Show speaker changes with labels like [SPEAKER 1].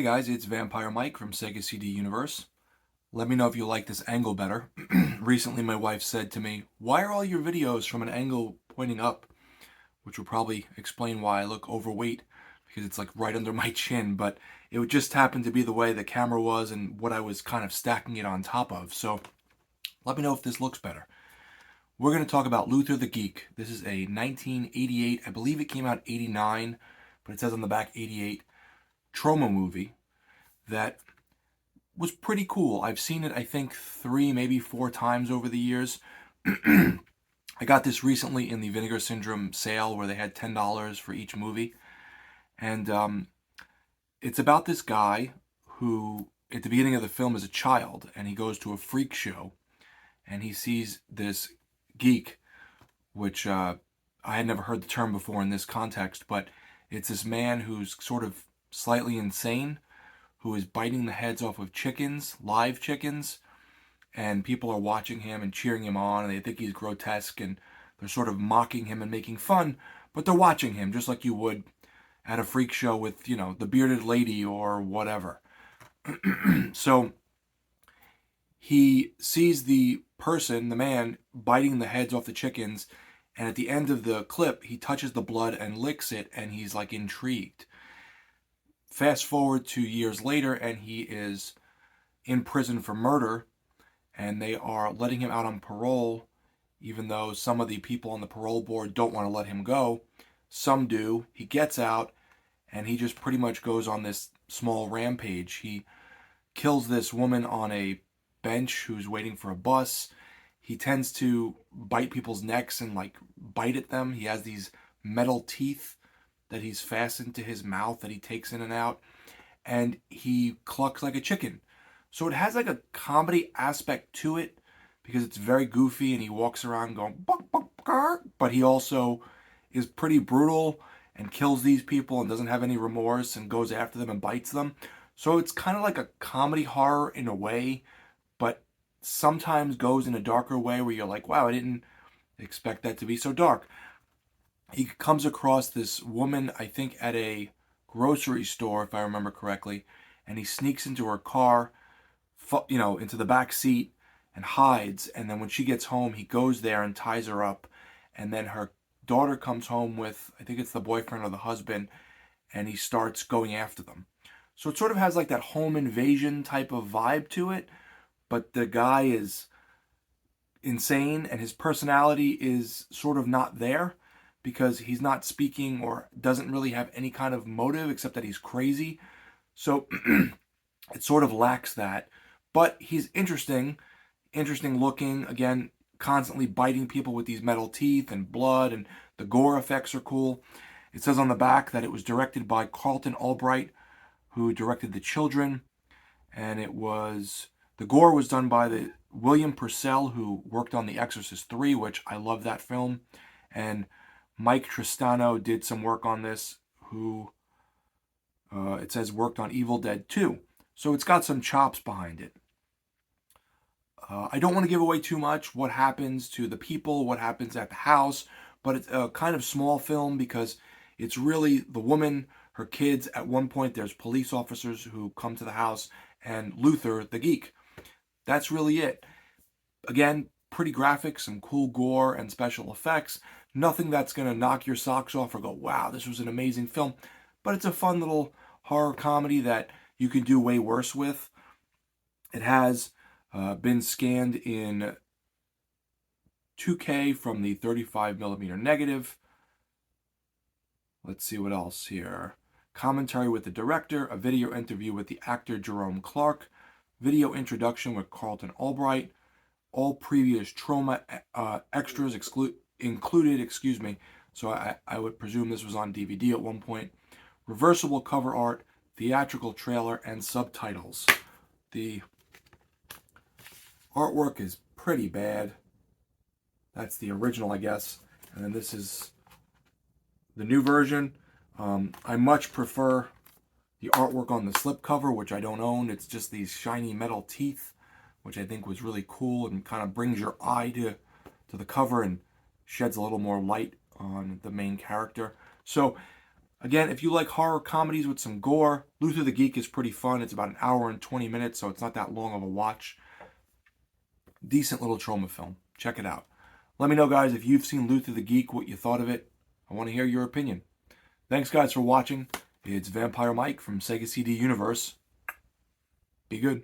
[SPEAKER 1] Hey guys, it's Vampire Mike from Sega CD Universe. Let me know if you like this angle better. Recently my wife said to me, "Why are all your videos from an angle pointing up?" Which will probably explain why I look overweight, because it's like right under my chin, but it would just happen to be the way the camera was and what I was kind of stacking it on top of. So let me know if this looks better. We're going to talk about Luther the Geek. This is a 1988, I believe it came out 89, but it says on the back 88, Troma movie that was pretty cool. I've seen it, I think, 3, maybe 4 times over the years. I got this recently in the Vinegar Syndrome sale where they had $10 for each movie. And it's about this guy who, at the beginning of the film, is a child, and he goes to a freak show, and he sees this geek, which I had never heard the term before in this context, but it's this man who's sort of slightly insane, who is biting the heads off of chickens, live chickens, and people are watching him and cheering him on, and they think he's grotesque, and they're sort of mocking him and making fun, but they're watching him just like you would at a freak show with, you know, the bearded lady or whatever. So he sees the person, the man, biting the heads off the chickens, and at the end of the clip, he touches the blood and licks it, and he's like intrigued. Fast forward 2 years later, and he is in prison for murder, and they are letting him out on parole, even though some of the people on the parole board don't want to let him go. Some do. He gets out, and he just pretty much goes on this small rampage. He kills this woman on a bench who's waiting for a bus. He tends to bite people's necks and like bite at them. He has these metal teeth that he's fastened to his mouth that he takes in and out, and he clucks like a chicken. So it has like a comedy aspect to it because it's very goofy, and he walks around going buck, buck, buck, but he also is pretty brutal and kills these people and doesn't have any remorse and goes after them and bites them. So it's kind of like a comedy horror in a way, but sometimes goes in a darker way where you're like, wow, I didn't expect that to be so dark. He comes across this woman, I think at a grocery store, if I remember correctly, and he sneaks into her car, into the back seat and hides. And then when she gets home, he goes there and ties her up. And then her daughter comes home with, I think it's the boyfriend or the husband, and he starts going after them. So it sort of has like that home invasion type of vibe to it, but the guy is insane and his personality is sort of not there because he's not speaking or doesn't really have any kind of motive except that he's crazy. So it sort of lacks that. But he's interesting looking, again, constantly biting people with these metal teeth and blood, and the gore effects are cool. It says on the back that it was directed by Carlton Albright, who directed The Children, and the gore was done by the William Purcell, who worked on The Exorcist 3, which I love that film, and Mike Tristano did some work on this, who it says worked on Evil Dead 2. So it's got some chops behind it. I don't want to give away too much what happens to the people, what happens at the house, but it's a kind of small film because it's really the woman, her kids. At one point, there's police officers who come to the house, and Luther, the geek. That's really it. Again, pretty graphic, some cool gore and special effects. Nothing that's going to knock your socks off or go, wow, this was an amazing film. But it's a fun little horror comedy that you can do way worse with. It has been scanned in 2K from the 35mm negative. Let's see what else here. Commentary with the director, a video interview with the actor Jerome Clark, video introduction with Carlton Albright, all previous Troma extras included, so I would presume this was on DVD at one point, reversible cover art, theatrical trailer, and subtitles. The artwork is pretty bad. That's the original, I guess. And then this is the new version. I much prefer the artwork on the slipcover, which I don't own. It's just these shiny metal teeth, which I think was really cool and kind of brings your eye to the cover and sheds a little more light on the main character. So Again, if you like horror comedies with some gore, Luther the Geek is pretty fun. It's about an hour and 20 minutes, so it's not that long of a watch. Decent little Troma film. Check it out. Let me know, guys, if you've seen Luther the Geek, what you thought of it. I want to hear your opinion. Thanks, guys, for watching. It's Vampire Mike from Sega CD Universe. Be good.